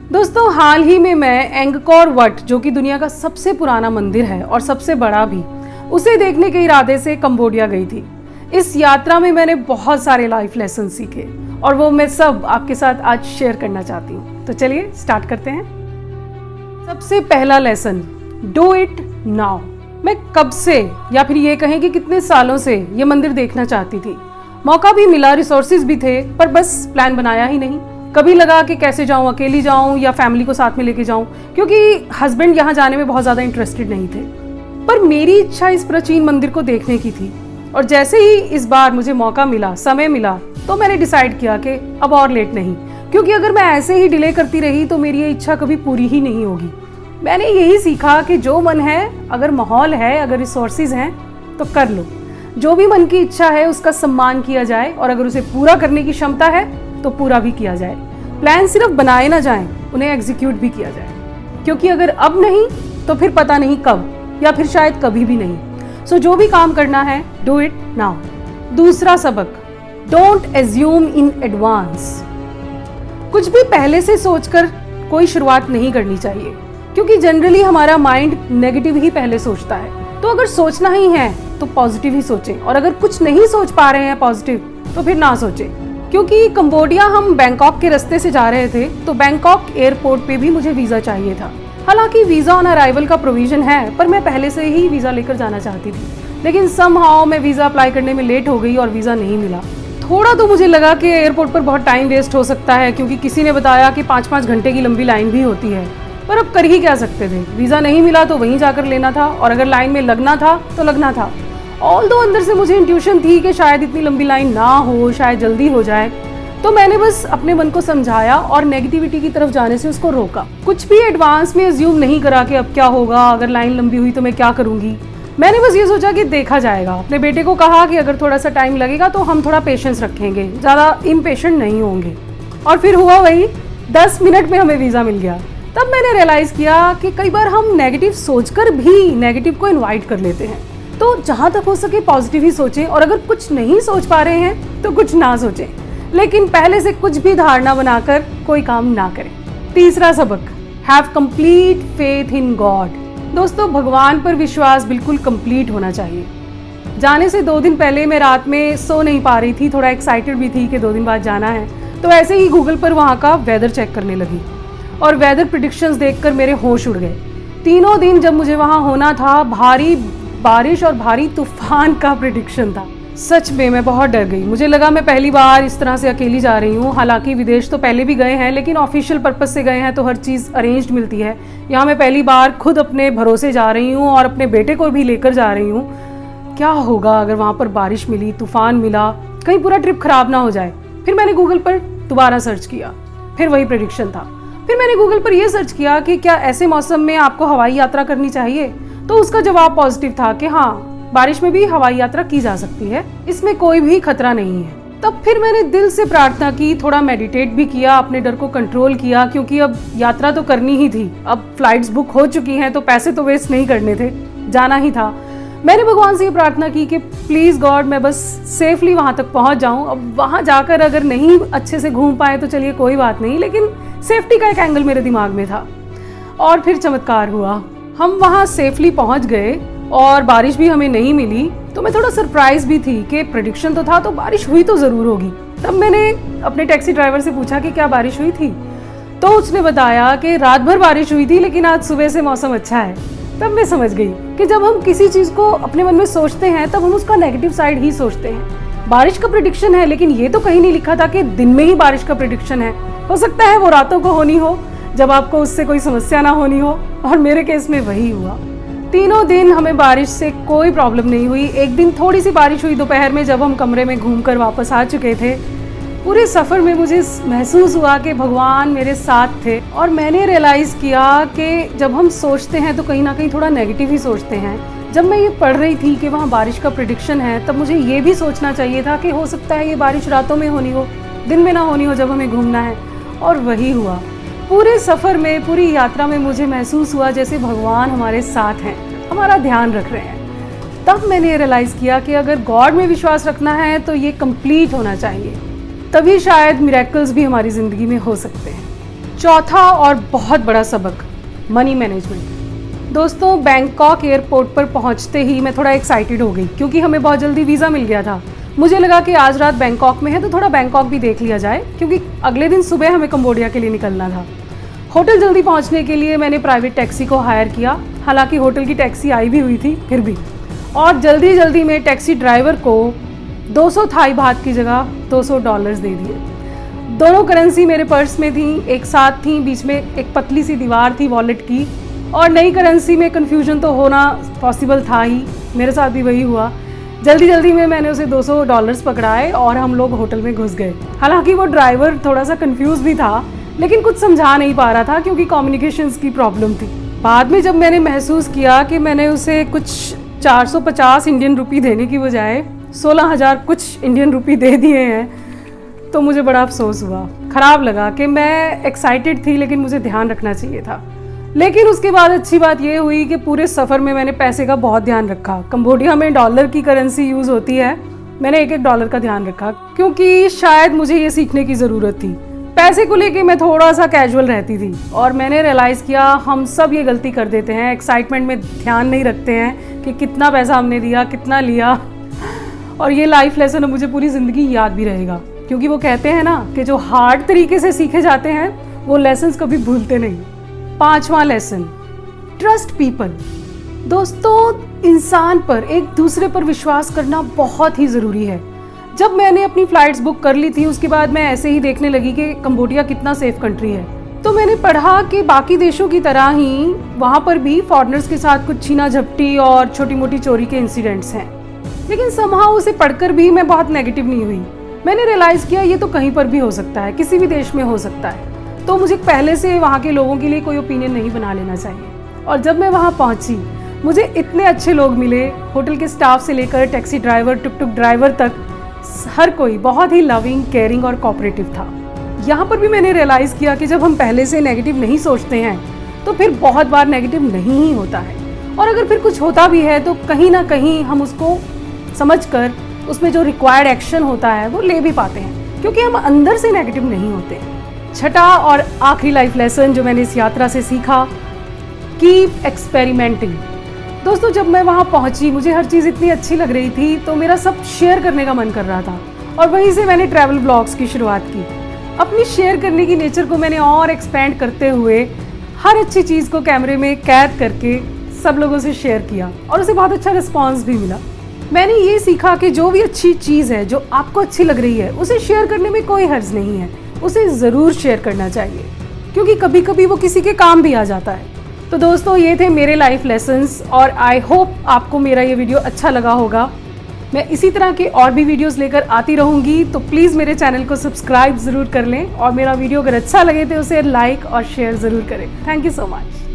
दोस्तों, हाल ही में मैं एंगकोर वट, जो कि दुनिया का सबसे पुराना मंदिर है और सबसे बड़ा भी, उसे देखने के इरादे से कंबोडिया गई थी। इस यात्रा में मैंने बहुत सारे लाइफ लेसन सीखे और वो मैं सब आपके साथ आज शेयर करना चाहती हूँ। तो चलिए स्टार्ट करते हैं। सबसे पहला लेसन, डू इट नाउ। मैं कब से या फिर ये कहें कि कितने सालों से ये मंदिर देखना चाहती थी। मौका भी मिला, रिसोर्सेज भी थे, पर बस प्लान बनाया ही नहीं। कभी लगा कि कैसे जाऊं, अकेली जाऊं या फैमिली को साथ में लेके जाऊं, क्योंकि हस्बैंड यहाँ जाने में बहुत ज़्यादा इंटरेस्टेड नहीं थे। पर मेरी इच्छा इस प्राचीन मंदिर को देखने की थी और जैसे ही इस बार मुझे मौका मिला, समय मिला, तो मैंने डिसाइड किया कि अब और लेट नहीं, क्योंकि अगर मैं ऐसे ही डिले करती रही तो मेरी ये इच्छा कभी पूरी ही नहीं होगी। मैंने यही सीखा कि जो मन है, अगर माहौल है, अगर रिसोर्सेज हैं तो कर लो। जो भी मन की इच्छा है उसका सम्मान किया जाए और अगर उसे पूरा करने की क्षमता है तो पूरा भी किया जाए। प्लान सिर्फ बनाए ना जाएं, उन्हें एग्जीक्यूट भी किया जाए, क्योंकि अगर अब नहीं तो फिर पता नहीं कब, या फिर शायद कभी भी नहीं। सो जो भी काम करना है, डू इट नाउ। दूसरा सबक, डोंट एज्यूम इन एडवांस। कुछ भी पहले से सोचकर कोई शुरुआत नहीं करनी चाहिए, क्योंकि जनरली हमारा माइंड नेगेटिव ही पहले सोचता है। तो अगर सोचना ही है तो पॉजिटिव ही सोचें, और अगर कुछ नहीं सोच पा रहे हैं पॉजिटिव तो फिर ना सोचें। क्योंकि कंबोडिया हम बैंकॉक के रास्ते से जा रहे थे, तो बैंकॉक एयरपोर्ट पे भी मुझे वीज़ा चाहिए था। हालांकि वीज़ा ऑन अराइवल का प्रोविजन है, पर मैं पहले से ही वीज़ा लेकर जाना चाहती थी। लेकिन समहाउ मैं वीज़ा अप्लाई करने में लेट हो गई और वीज़ा नहीं मिला। थोड़ा तो मुझे लगा कि एयरपोर्ट पर बहुत टाइम वेस्ट हो सकता है, क्योंकि किसी ने बताया कि 5-5 घंटे की लंबी लाइन भी होती है। पर अब कर ही क्या सकते थे, वीज़ा नहीं मिला तो वहीं जाकर लेना था, और अगर लाइन में लगना था तो लगना था। ऑल्दो अंदर से मुझे इंट्यूशन थी कि शायद इतनी लंबी लाइन ना हो, शायद जल्दी हो जाए। तो मैंने बस अपने मन को समझाया और नेगेटिविटी की तरफ जाने से उसको रोका। कुछ भी एडवांस में अज्यूम नहीं करा कि अब क्या होगा, अगर लाइन लंबी हुई तो मैं क्या करूंगी। मैंने बस ये सोचा कि देखा जाएगा। अपने बेटे को कहा कि अगर थोड़ा सा टाइम लगेगा तो हम थोड़ा पेशेंस रखेंगे, ज़्यादा इम्पेशेंट नहीं होंगे। और फिर हुआ वही, 10 मिनट में हमें वीज़ा मिल गया। तब मैंने रियलाइज़ किया कि कई बार हम नेगेटिव सोचकर भी नेगेटिव को इन्वाइट कर लेते हैं। तो जहाँ तक हो सके पॉजिटिव ही सोचें, और अगर कुछ नहीं सोच पा रहे हैं तो कुछ ना सोचें, लेकिन पहले से कुछ भी धारणा बनाकर कोई काम ना करें। तीसरा सबक, have complete faith in God. दोस्तों, भगवान पर विश्वास बिल्कुल कंप्लीट होना चाहिए। जाने से 2 दिन पहले मैं रात में सो नहीं पा रही थी, थोड़ा एक्साइटेड भी थी कि 2 दिन बाद जाना है। तो ऐसे ही गूगल पर वहाँ का वेदर चेक करने लगी और वेदर प्रेडिक्शंस देखकर मेरे होश उड़ गए। तीनों दिन जब मुझे वहाँ होना था, भारी बारिश और भारी तूफान का प्रेडिक्शन था। सच में मैं बहुत डर गई। मुझे लगा मैं पहली बार इस तरह से अकेली जा रही हूँ। हालांकि विदेश तो पहले भी गए हैं, लेकिन ऑफिशियल पर्पस से गए हैं तो हर चीज़ अरेंज्ड मिलती है। यहाँ मैं पहली बार खुद अपने भरोसे जा रही हूँ और अपने बेटे को भी लेकर जा रही हूँ। क्या होगा अगर वहाँ पर बारिश मिली, तूफान मिला, कहीं पूरा ट्रिप खराब ना हो जाए। फिर मैंने गूगल पर दोबारा सर्च किया, फिर वही प्रेडिक्शन था। फिर मैंने गूगल पर यह सर्च किया कि क्या ऐसे मौसम में आपको हवाई यात्रा करनी चाहिए, तो उसका जवाब पॉजिटिव था कि हाँ, बारिश में भी हवाई यात्रा की जा सकती है, इसमें कोई भी खतरा नहीं है। तब फिर मैंने दिल से प्रार्थना की, थोड़ा मेडिटेट भी किया, अपने डर को कंट्रोल किया, क्योंकि अब यात्रा तो करनी ही थी। अब फ्लाइट्स बुक हो चुकी हैं तो पैसे तो वेस्ट नहीं करने थे, जाना ही था। मैंने भगवान से ये प्रार्थना की कि प्लीज़ गॉड, मैं बस सेफली वहाँ तक पहुँच जाऊँ। अब वहाँ जाकर अगर नहीं अच्छे से घूम पाए तो चलिए कोई बात नहीं, लेकिन सेफ्टी का एक एंगल मेरे दिमाग में था। और फिर चमत्कार हुआ, हम वहाँ सेफली पहुँच गए और बारिश भी हमें नहीं मिली। तो मैं थोड़ा सरप्राइज भी थी कि प्रेडिक्शन तो था तो बारिश हुई तो ज़रूर होगी। तब मैंने अपने टैक्सी ड्राइवर से पूछा कि क्या बारिश हुई थी, तो उसने बताया कि रात भर बारिश हुई थी, लेकिन आज सुबह से मौसम अच्छा है। तब मैं समझ गई कि जब हम किसी चीज़ को अपने मन में सोचते हैं तब हम उसका नेगेटिव साइड ही सोचते हैं। बारिश का प्रेडिक्शन है, लेकिन ये तो कहीं नहीं लिखा था कि दिन में ही बारिश का प्रेडिक्शन है। हो सकता है वो रातों को होनी हो, जब आपको उससे कोई समस्या ना होनी हो, और मेरे केस में वही हुआ। तीनों दिन हमें बारिश से कोई प्रॉब्लम नहीं हुई। एक दिन थोड़ी सी बारिश हुई दोपहर में, जब हम कमरे में घूमकर वापस आ चुके थे। पूरे सफ़र में मुझे महसूस हुआ कि भगवान मेरे साथ थे, और मैंने रियलाइज़ किया कि जब हम सोचते हैं तो कहीं ना कहीं थोड़ा नेगेटिव ही सोचते हैं। जब मैं ये पढ़ रही थी कि वहाँ बारिश का प्रेडिक्शन है, तब मुझे ये भी सोचना चाहिए था कि हो सकता है ये बारिश रातों में होनी हो, दिन में ना होनी हो जब हमें घूमना है। और वही हुआ। पूरे सफ़र में, पूरी यात्रा में मुझे महसूस हुआ जैसे भगवान हमारे साथ हैं, हमारा ध्यान रख रहे हैं। तब मैंने रियलाइज़ किया कि अगर गॉड में विश्वास रखना है तो ये कंप्लीट होना चाहिए, तभी शायद मिरेकल्स भी हमारी ज़िंदगी में हो सकते हैं। चौथा और बहुत बड़ा सबक, मनी मैनेजमेंट। दोस्तों, बैंकॉक एयरपोर्ट पर पहुंचते ही मैं थोड़ा एक्साइटेड हो गई क्योंकि हमें बहुत जल्दी वीज़ा मिल गया था। मुझे लगा कि आज रात बैंकॉक में है तो थोड़ा बैंकॉक भी देख लिया जाए क्योंकि अगले दिन सुबह हमें कंबोडिया के लिए निकलना था। होटल जल्दी पहुंचने के लिए मैंने प्राइवेट टैक्सी को हायर किया, हालांकि होटल की टैक्सी आई भी हुई थी फिर भी, और जल्दी जल्दी में टैक्सी ड्राइवर को 200 थाई बात की जगह $200 दे दिए। दोनों करेंसी मेरे पर्स में थी, एक साथ थी, बीच में एक पतली सी दीवार थी वॉलेट की, और नई करेंसी में कन्फ्यूजन तो होना पॉसिबल था ही, मेरे साथ भी वही हुआ। जल्दी जल्दी में मैंने उसे $200 पकड़ाए और हम लोग होटल में घुस गए। हालांकि वो ड्राइवर थोड़ा सा कंफ्यूज भी था लेकिन कुछ समझा नहीं पा रहा था क्योंकि कम्युनिकेशंस की प्रॉब्लम थी। बाद में जब मैंने महसूस किया कि मैंने उसे कुछ 450 इंडियन रुपी देने की बजाय 16,000 कुछ इंडियन रुपी दे दिए हैं तो मुझे बड़ा अफसोस हुआ। ख़राब लगा कि मैं एक्साइटेड थी लेकिन मुझे ध्यान रखना चाहिए था। लेकिन उसके बाद अच्छी बात ये हुई कि पूरे सफ़र में मैंने पैसे का बहुत ध्यान रखा। कंबोडिया में डॉलर की करेंसी यूज़ होती है, मैंने एक एक डॉलर का ध्यान रखा क्योंकि शायद मुझे ये सीखने की ज़रूरत थी। पैसे को लेके मैं थोड़ा सा कैजुअल रहती थी और मैंने रियलाइज़ किया हम सब ये गलती कर देते हैं, एक्साइटमेंट में ध्यान नहीं रखते हैं कि कितना पैसा हमने दिया, कितना लिया। और ये लाइफ लेसन मुझे पूरी ज़िंदगी याद भी रहेगा क्योंकि वो कहते हैं ना कि जो हार्ड तरीके से सीखे जाते हैं वो लेसन्स कभी भूलते नहीं। 5वां लेसन, ट्रस्ट पीपल। दोस्तों, इंसान पर, एक दूसरे पर विश्वास करना बहुत ही ज़रूरी है। जब मैंने अपनी फ़्लाइट्स बुक कर ली थी उसके बाद मैं ऐसे ही देखने लगी कि कंबोडिया कितना सेफ कंट्री है, तो मैंने पढ़ा कि बाकी देशों की तरह ही वहाँ पर भी फॉरेनर्स के साथ कुछ छीना झपटी और छोटी मोटी चोरी के इंसिडेंट्स हैं। लेकिन समहाउ उसे पढ़कर भी मैं बहुत नेगेटिव नहीं हुई। मैंने रियलाइज़ किया ये तो कहीं पर भी हो सकता है, किसी भी देश में हो सकता है, तो मुझे पहले से वहाँ के लोगों के लिए कोई ओपिनियन नहीं बना लेना चाहिए। और जब मैं वहाँ पहुँची मुझे इतने अच्छे लोग मिले, होटल के स्टाफ से लेकर टैक्सी ड्राइवर, टुक टुक ड्राइवर तक, हर कोई बहुत ही लविंग, केयरिंग और कोऑपरेटिव था। यहाँ पर भी मैंने रियलाइज़ किया कि जब हम पहले से नेगेटिव नहीं सोचते हैं तो फिर बहुत बार नेगेटिव नहीं ही होता है, और अगर फिर कुछ होता भी है तो कहीं ना कहीं हम उसको समझकर उसमें जो रिक्वायर्ड एक्शन होता है वो ले भी पाते हैं क्योंकि हम अंदर से नेगेटिव नहीं होते। छठा और आखिरी लाइफ लेसन जो मैंने इस यात्रा से सीखा, कीप एक्सपेरिमेंटिंग। दोस्तों, जब मैं वहाँ पहुँची मुझे हर चीज़ इतनी अच्छी लग रही थी तो मेरा सब शेयर करने का मन कर रहा था, और वहीं से मैंने ट्रैवल ब्लॉग्स की शुरुआत की। अपनी शेयर करने की नेचर को मैंने और एक्सपेंड करते हुए हर अच्छी चीज़ को कैमरे में कैद करके सब लोगों से शेयर किया और उसे बहुत अच्छा रिस्पॉन्स भी मिला। मैंने ये सीखा कि जो भी अच्छी चीज़ है जो आपको अच्छी लग रही है उसे शेयर करने में कोई हर्ज नहीं है, उसे ज़रूर शेयर करना चाहिए क्योंकि कभी कभी वो किसी के काम भी आ जाता है। तो दोस्तों, ये थे मेरे लाइफ लेसन्स और आई होप आपको मेरा ये वीडियो अच्छा लगा होगा। मैं इसी तरह के और भी वीडियोस लेकर आती रहूँगी, तो प्लीज़ मेरे चैनल को सब्सक्राइब ज़रूर कर लें और मेरा वीडियो अगर अच्छा लगे तो उसे लाइक और शेयर ज़रूर करें। Thank you so much.